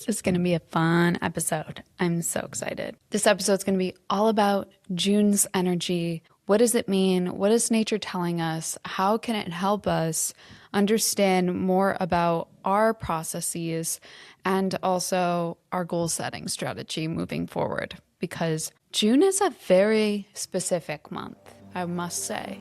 is going to be a fun episode. I'm so excited. This episode is going to be all about June's energy. What does it mean? What is nature telling us? How can it help us understand more about our processes and also our goal setting strategy moving forward? Because June is a very specific month, I must say.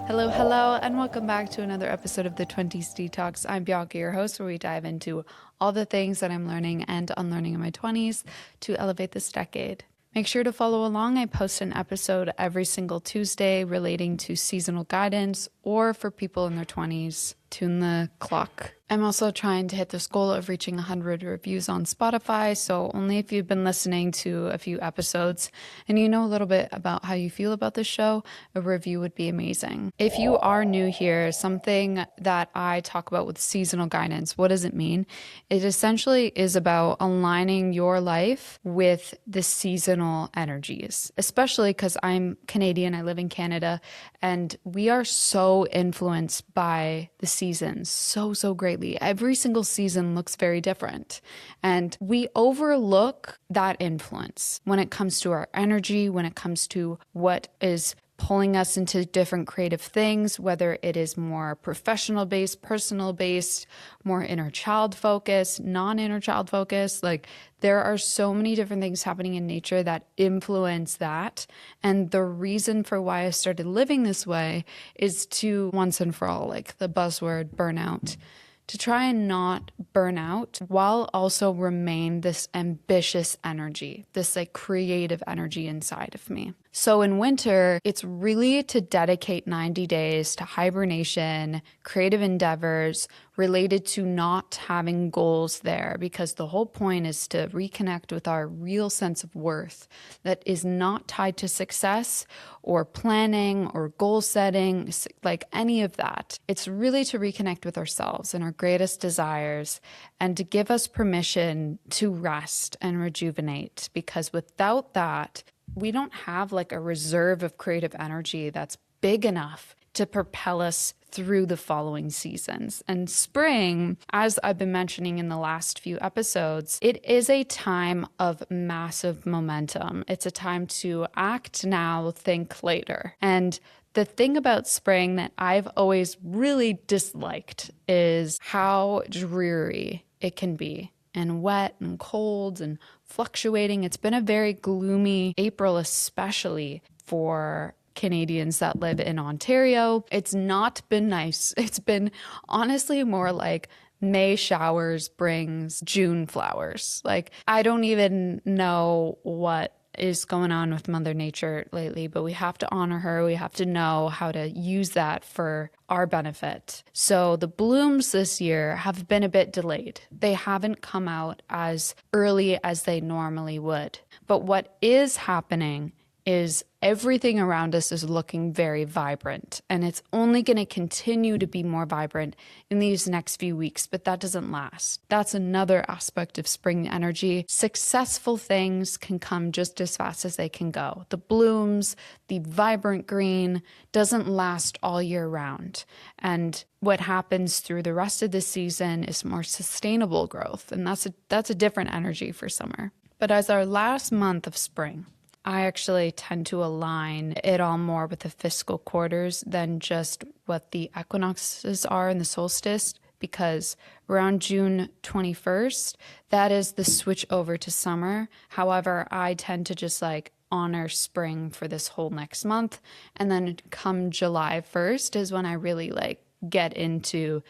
Hello, and welcome back to another episode of the Twenties Detox. I'm Bianca, your host, where we dive into all the things that I'm learning and unlearning in my 20s to elevate this decade. Make sure to follow along. I post an episode every single Tuesday relating to seasonal guidance or for people in their 20s. Tune the clock. I'm also trying to hit this goal of reaching 100 reviews on Spotify, so only if you've been listening to a few episodes and you know a little bit about how you feel about the show, a review would be amazing. If you are new here, something that I talk about with seasonal guidance, what does it mean? It essentially is about aligning your life with the seasonal energies, especially because I'm Canadian, I live in Canada, and we are so influenced by the seasons so greatly. Every single season looks very different, and we overlook that influence when it comes to our energy, when it comes to what is pulling us into different creative things, whether it is more professional based, personal based, more inner child focused, non-inner child focused. Like, there are so many different things happening in nature that influence that. And the reason for why I started living this way is to once and for all, like the buzzword burnout, to try and not burn out while also remain this ambitious energy, this like creative energy inside of me. So in winter, it's really to dedicate 90 days to hibernation, creative endeavors related to not having goals there, because the whole point is to reconnect with our real sense of worth that is not tied to success or planning or goal setting, like any of that. It's really to reconnect with ourselves and our greatest desires and to give us permission to rest and rejuvenate, because without that, we don't have like a reserve of creative energy that's big enough to propel us through the following seasons. And spring, as I've been mentioning in the last few episodes, it is a time of massive momentum. It's a time to act now, think later. And the thing about spring that I've always really disliked is how dreary it can be, and wet and cold and fluctuating. It's been a very gloomy April, especially for Canadians that live in Ontario. It's not been nice. It's been honestly more like May showers brings June flowers. Like, I don't even know what is going on with Mother Nature lately, but we have to honor her. We have to know how to use that for our benefit. So the blooms this year have been a bit delayed. They haven't come out as early as they normally would. But what is happening is everything around us is looking very vibrant, and it's only going to continue to be more vibrant in these next few weeks, but that doesn't last. That's another aspect of spring energy. Successful things can come just as fast as they can go. The blooms, the vibrant green doesn't last all year round. And what happens through the rest of the season is more sustainable growth, and that's a different energy for summer. But as our last month of spring, I actually tend to align it all more with the fiscal quarters than just what the equinoxes are in the solstice, because around June 21st, that is the switch over to summer. However, I tend to just like honor spring for this whole next month. And then come July 1st is when I really like get into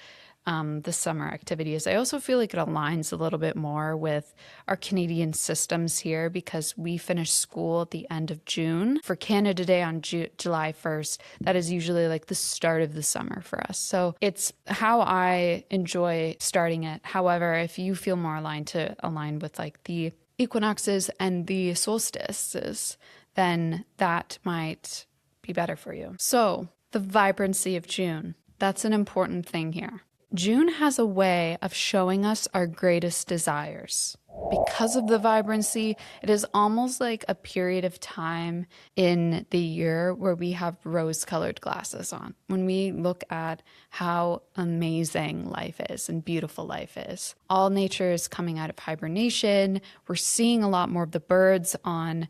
the summer activities. I also feel like it aligns a little bit more with our Canadian systems here, because we finish school at the end of June. For Canada Day on July 1st, that is usually like the start of the summer for us. So it's how I enjoy starting it. However, if you feel more aligned to align with like the equinoxes and the solstices, then that might be better for you. So the vibrancy of June, that's an important thing here. June has a way of showing us our greatest desires. Because of the vibrancy, it is almost like a period of time in the year where we have rose-colored glasses on. When we look at how amazing life is and beautiful life is. All nature is coming out of hibernation. We're seeing a lot more of the birds on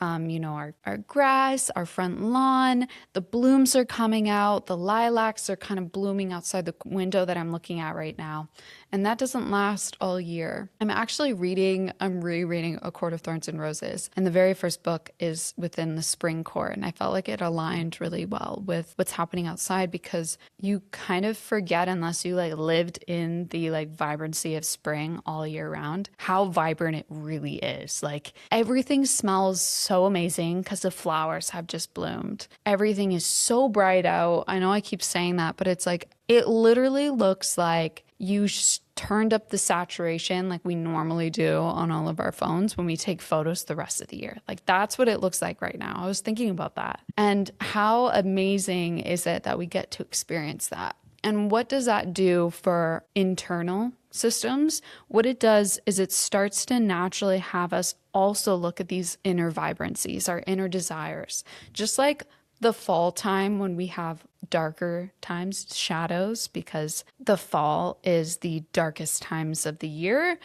our grass, our front lawn. The blooms are coming out. The lilacs are kind of blooming outside the window that I'm looking at right now. And that doesn't last all year. I'm rereading A Court of Thorns and Roses. And the very first book is within the spring court. And I felt like it aligned really well with what's happening outside, because you kind of forget, unless you lived in the vibrancy of spring all year round, how vibrant it really is. Everything smells so amazing because the flowers have just bloomed. Everything is so bright out. I know I keep saying that, but it's it literally looks like you turned up the saturation like we normally do on all of our phones when we take photos the rest of the year. That's what it looks like right now. I was thinking about that. And how amazing is it that we get to experience that? And what does that do for internal systems? What it does is it starts to naturally have us also look at these inner vibrancies, our inner desires. Just like the fall time when we have darker times, shadows, because the fall is the darkest times of the year,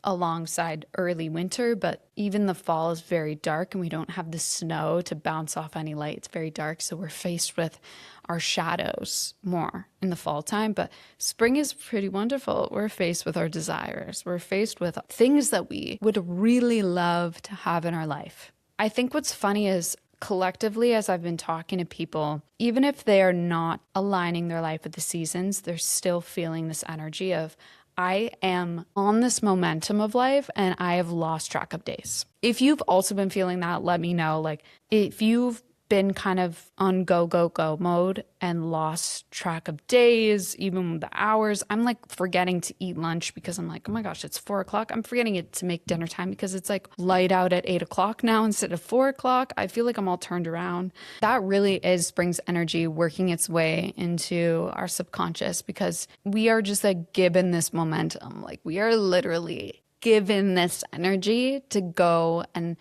alongside early winter. But even the fall is very dark and we don't have the snow to bounce off any light. It's very dark. So we're faced with our shadows more in the fall time. But spring is pretty wonderful. We're faced with our desires. We're faced with things that we would really love to have in our life. I think what's funny is, collectively, as I've been talking to people, even if they are not aligning their life with the seasons, they're still feeling this energy of, I am on this momentum of life and I have lost track of days. If you've also been feeling that, let me know. If you've been kind of on go, go, go mode and lost track of days, even the hours. I'm forgetting to eat lunch because I'm oh my gosh, it's 4:00. I'm forgetting it to make dinner time because it's light out at 8:00 now instead of 4:00. I feel like I'm all turned around. That really is spring's energy working its way into our subconscious, because we are just given this momentum. We are literally given this energy to go and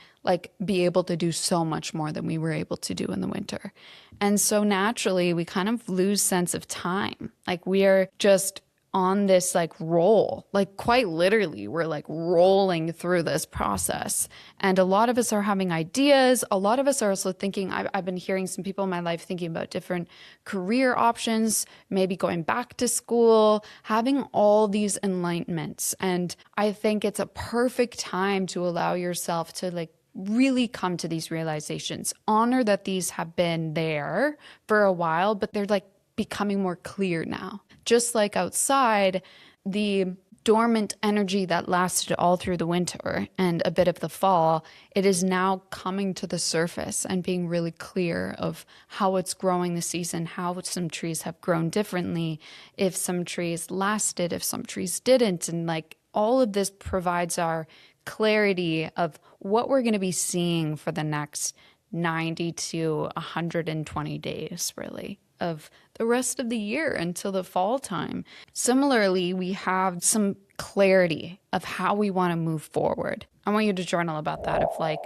be able to do so much more than we were able to do in the winter. And so naturally we kind of lose sense of time. We are just on this roll, quite literally, we're rolling through this process. And a lot of us are having ideas. A lot of us are also thinking, I've been hearing some people in my life thinking about different career options, maybe going back to school, having all these enlightenments. And I think it's a perfect time to allow yourself to really come to these realizations. Honor that these have been there for a while, but they're becoming more clear now. Just like outside, the dormant energy that lasted all through the winter and a bit of the fall, it is now coming to the surface and being really clear of how it's growing this season, how some trees have grown differently, if some trees lasted, if some trees didn't. And all of this provides our clarity of what we're going to be seeing for the next 90 to 120 days, really, of the rest of the year until the fall time. Similarly, we have some clarity of how we want to move forward. I want you to journal about that, of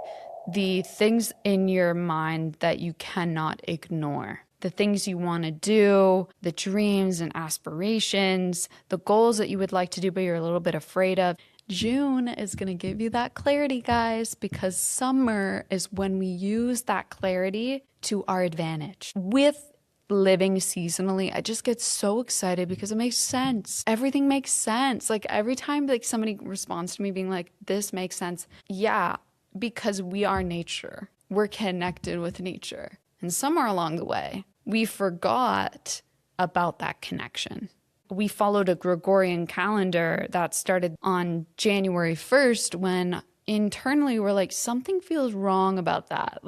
the things in your mind that you cannot ignore. The things you want to do, the dreams and aspirations, the goals that you would like to do but you're a little bit afraid of. June is going to give you that clarity, guys, because summer is when we use that clarity to our advantage. With living seasonally, I just get so excited because it makes sense. Everything makes sense. Every time somebody responds to me being this makes sense. Yeah, because we are nature. We're connected with nature. And somewhere along the way, we forgot about that connection. We followed a Gregorian calendar that started on January 1st when internally we're something feels wrong about that.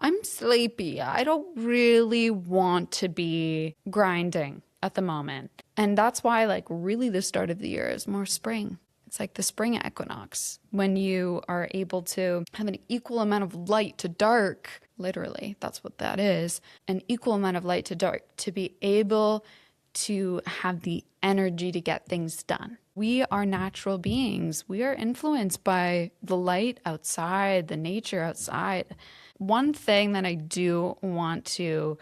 I'm sleepy. I don't really want to be grinding at the moment. And that's why really the start of the year is more spring. It's the spring equinox when you are able to have an equal amount of light to dark. Literally, that's what that is. An equal amount of light to dark to be able to have the energy to get things done. We are natural beings. We are influenced by the light outside, the nature outside. One thing that I do want to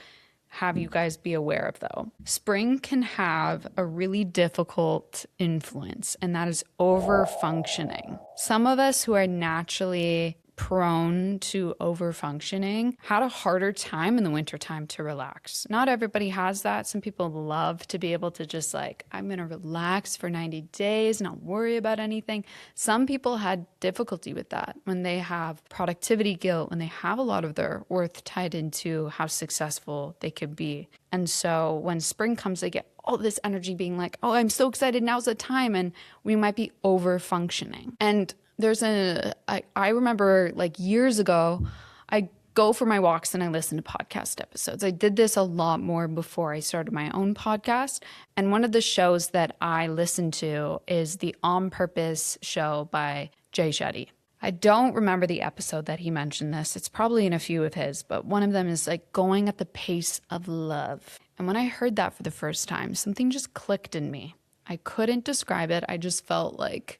have you guys be aware of, though, spring can have a really difficult influence, and that is over functioning. Some of us who are naturally prone to over functioning had a harder time in the wintertime to relax. Not everybody has that. Some people love to be able to just like, I'm going to relax for 90 days, not worry about anything. Some people had difficulty with that when they have productivity guilt, when they have a lot of their worth tied into how successful they could be. And so when spring comes, they get all this energy being like, oh, I'm so excited, now's the time. And we might be over functioning. And I remember like years ago, I go for my walks and I listen to podcast episodes. I did this a lot more before I started my own podcast. And one of the shows that I listen to is the On Purpose show by Jay Shetty. I don't remember the episode that he mentioned this. It's probably in a few of his, but one of them is like going at the pace of love. And when I heard that for the first time, something just clicked in me. I couldn't describe it. I just felt like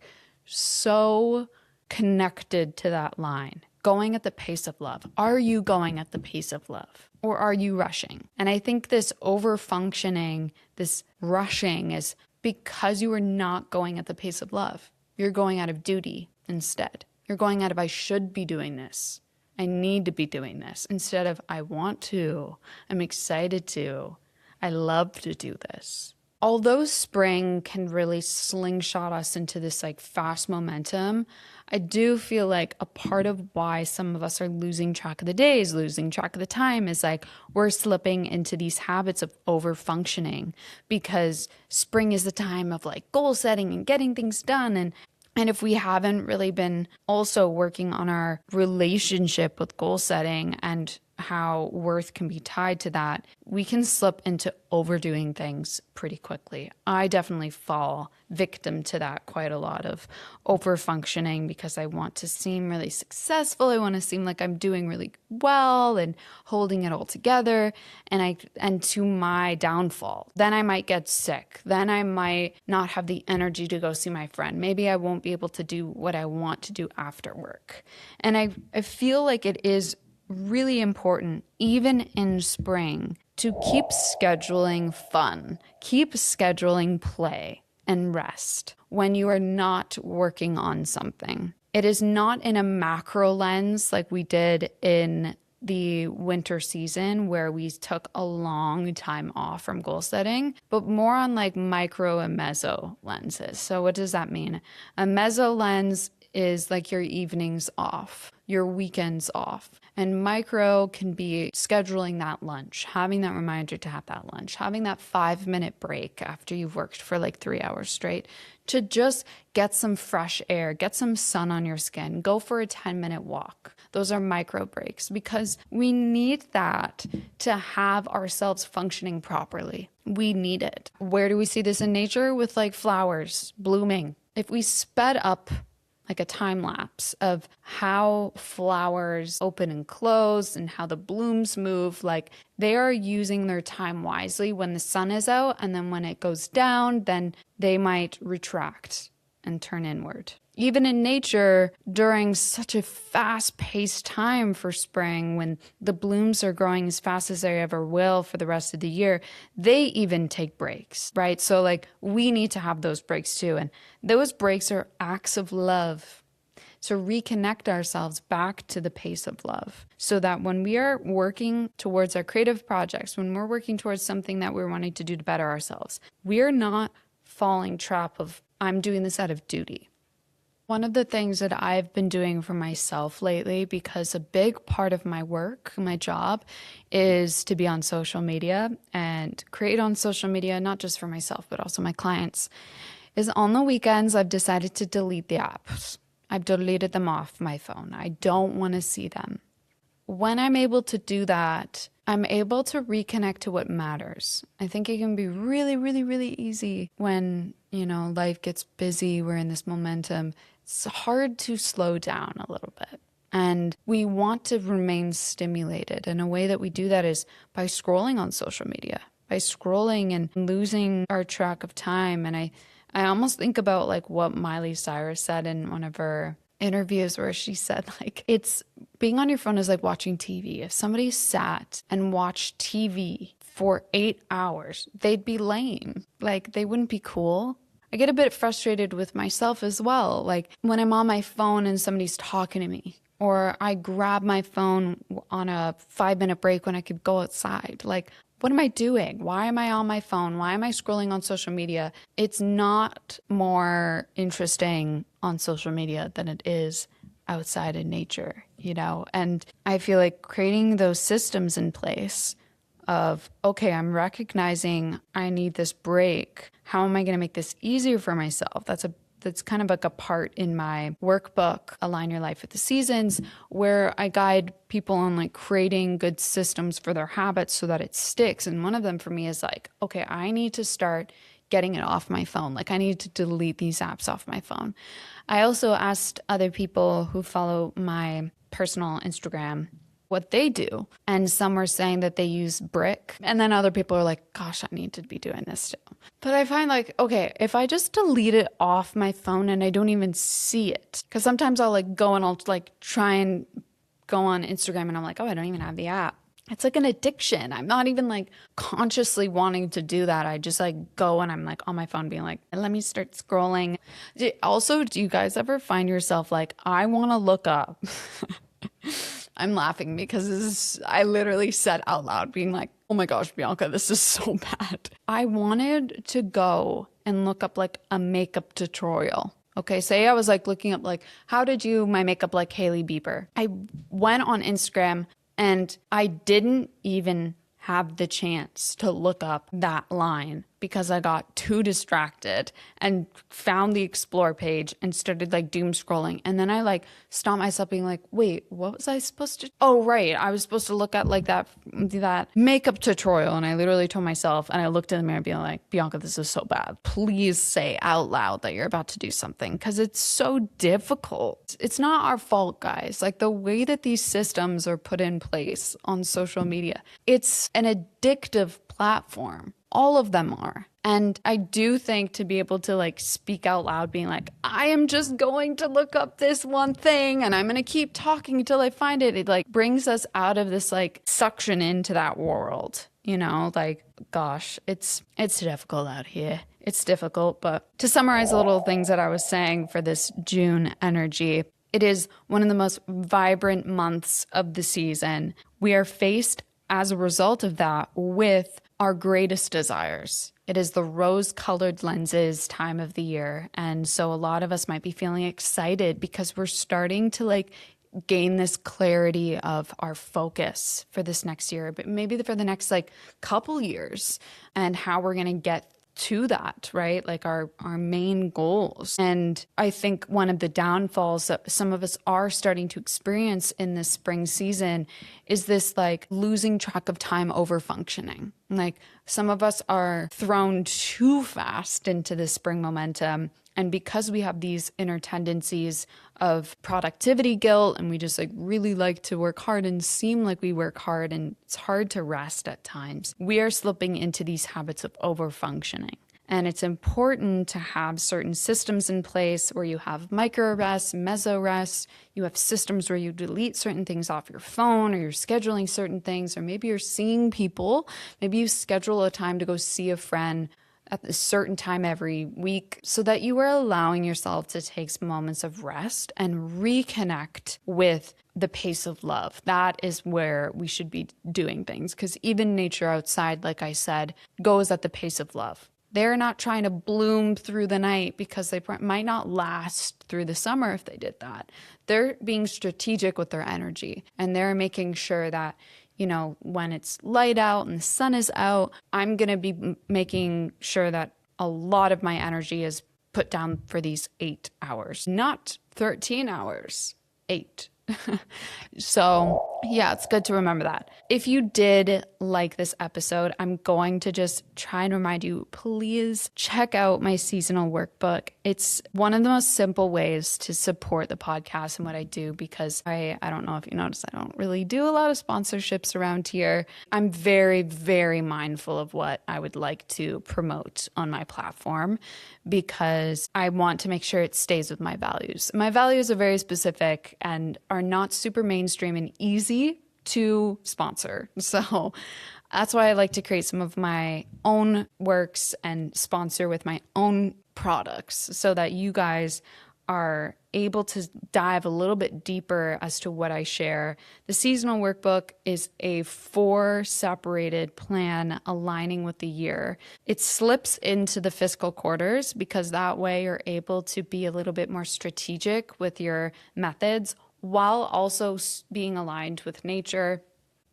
so connected to that line. Going at the pace of love. Are you going at the pace of love? Or are you rushing? And I think this over functioning, this rushing is because you are not going at the pace of love. You're going out of duty instead. You're going out of I should be doing this. I need to be doing this. Instead of I want to. I'm excited to. I love to do this. Although spring can really slingshot us into this like fast momentum, I do feel like a part of why some of us are losing track of the days, losing track of the time is like we're slipping into these habits of over functioning because spring is the time of like goal setting and getting things done. And if we haven't really been also working on our relationship with goal setting and how worth can be tied to that, we can slip into overdoing things pretty quickly. I definitely fall victim to that quite a lot of over functioning because I want to seem really successful. I want to seem like I'm doing really well and holding it all together. And to my downfall, then I might get sick. Then I might not have the energy to go see my friend. Maybe I won't be able to do what I want to do after work. And I feel like it is really important, even in spring, to keep scheduling fun, keep scheduling play and rest when you are not working on something. It is not in a macro lens like we did in the winter season where we took a long time off from goal setting, but more on like micro and meso lenses. So what does that mean? A meso lens is like your evenings off, your weekends off. And micro can be scheduling that lunch, having that reminder to have that lunch, having that 5-minute break after you've worked for like 3 hours straight to just get some fresh air, get some sun on your skin, go for a 10-minute walk. Those are micro breaks because we need that to have ourselves functioning properly. We need it. Where do we see this in nature? With like flowers blooming. If we sped up like a time lapse of how flowers open and close and how the blooms move. Like they are using their time wisely when the sun is out, and then when it goes down, then they might retract and turn inward. Even in nature, during such a fast-paced time for spring, when the blooms are growing as fast as they ever will for the rest of the year, they even take breaks, right? So like we need to have those breaks too. And those breaks are acts of love to reconnect ourselves back to the pace of love so that when we are working towards our creative projects, when we're working towards something that we're wanting to do to better ourselves, we are not falling trap of, I'm doing this out of duty. One of the things that I've been doing for myself lately, because a big part of my work, my job, is to be on social media and create on social media, not just for myself, but also my clients, is on the weekends, I've decided to delete the apps. I've deleted them off my phone. I don't want to see them. When I'm able to do that, I'm able to reconnect to what matters. I think it can be really, really, really easy when, life gets busy. We're in this momentum. It's hard to slow down a little bit. And we want to remain stimulated. And a way that we do that is by scrolling on social media. by scrolling and losing our track of time. And I almost think about like what Miley Cyrus said in one of her interviews where she said like it's being on your phone is like watching TV. If somebody sat and watched TV for 8 hours, they'd be lame. Like they wouldn't be cool. I get a bit frustrated with myself as well. Like when I'm on my phone and somebody's talking to me, or I grab my phone on a 5-minute break when I could go outside. Like, what am I doing? Why am I on my phone? Why am I scrolling on social media? It's not more interesting on social media than it is outside in nature, you know? And I feel like creating those systems in place of, okay, I'm recognizing I need this break. How am I going to make this easier for myself? That's kind of like a part in my workbook, Align Your Life with the Seasons, where I guide people on like creating good systems for their habits so that it sticks. And one of them for me is like, okay, I need to start getting it off my phone. Like I need to delete these apps off my phone. I also asked other people who follow my personal Instagram what they do. And some were saying that they use Brick. And then other people are like, gosh, I need to be doing this too. But I find like, okay, if I just delete it off my phone and I don't even see it, because sometimes I'll like go and I'll like try and go on Instagram and I'm like, oh, I don't even have the app. It's like an addiction. I'm not even like consciously wanting to do that. I just like go and I'm like on my phone being like, let me start scrolling. Also, do you guys ever find yourself like, I want to look up I'm laughing because I literally said out loud being like, oh my gosh, Bianca, this is so bad. I wanted to go and look up like a makeup tutorial. Okay, say I was like looking up like how to do my makeup like Hailey Bieber. I went on Instagram and I didn't even have the chance to look up that line because I got too distracted and found the explore page and started like doom scrolling. And then I like stopped myself being like, wait, what was I supposed to? Oh, right. I was supposed to look at like that makeup tutorial. And I literally told myself, and I looked in the mirror being like, Bianca, this is so bad. Please say out loud that you're about to do something because it's so difficult. It's not our fault, guys. Like the way that these systems are put in place on social media, it's an addictive platform. All of them are. And I do think to be able to like speak out loud being like, I am just going to look up this one thing and I'm going to keep talking until I find it. It like brings us out of this like suction into that world, you know, like, gosh, it's difficult out here. It's difficult. But to summarize the little things that I was saying for this June energy, it is one of the most vibrant months of the season. We are faced as a result of that with our greatest desires. It is the rose-colored lenses time of the year. And so a lot of us might be feeling excited because we're starting to like gain this clarity of our focus for this next year, but maybe for the next like couple years and how we're going to get to that, right? Like our main goals. And I think one of the downfalls that some of us are starting to experience in this spring season is this like losing track of time over functioning. Like some of us are thrown too fast into the spring momentum. And because we have these inner tendencies of productivity guilt and we just like really like to work hard and seem like we work hard and it's hard to rest at times, we are slipping into these habits of over functioning. And it's important to have certain systems in place where you have micro rests, meso rests, you have systems where you delete certain things off your phone or you're scheduling certain things, or maybe you're seeing people, maybe you schedule a time to go see a friend at a certain time every week so that you are allowing yourself to take moments of rest and reconnect with the pace of love. That is where we should be doing things because even nature outside, like I said, goes at the pace of love. They're not trying to bloom through the night because they might not last through the summer if they did that. They're being strategic with their energy and they're making sure that, you know, when it's light out and the sun is out, I'm going to be making sure that a lot of my energy is put down for these 8 hours, not 13 hours, 8 So, yeah, it's good to remember that. If you did like this episode, I'm going to just try and remind you, please check out my seasonal workbook. It's one of the most simple ways to support the podcast and what I do, because I don't know if you noticed, I don't really do a lot of sponsorships around here. I'm very, very mindful of what I would like to promote on my platform because I want to make sure it stays with my values. My values are very specific and are not super mainstream and easy to sponsor. So that's why I like to create some of my own works and sponsor with my own products so that you guys are able to dive a little bit deeper as to what I share. The seasonal workbook is a 4 separated plan aligning with the year. It slips into the fiscal quarters because that way you're able to be a little bit more strategic with your methods while also being aligned with nature.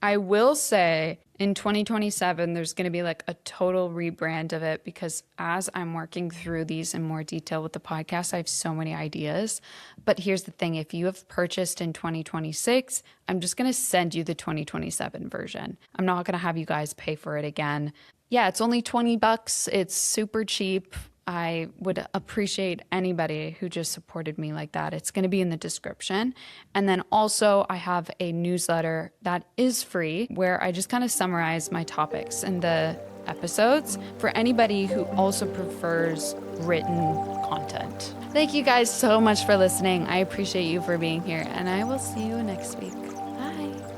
I will say in 2027, there's going to be like a total rebrand of it because as I'm working through these in more detail with the podcast, I have so many ideas. But here's the thing. If you have purchased in 2026, I'm just going to send you the 2027 version. I'm not going to have you guys pay for it again. Yeah, it's only $20. It's super cheap. I would appreciate anybody who just supported me like that. It's going to be in the description. And then also I have a newsletter that is free where I just kind of summarize my topics in the episodes for anybody who also prefers written content. Thank you guys so much for listening. I appreciate you for being here, and I will see you next week. Bye.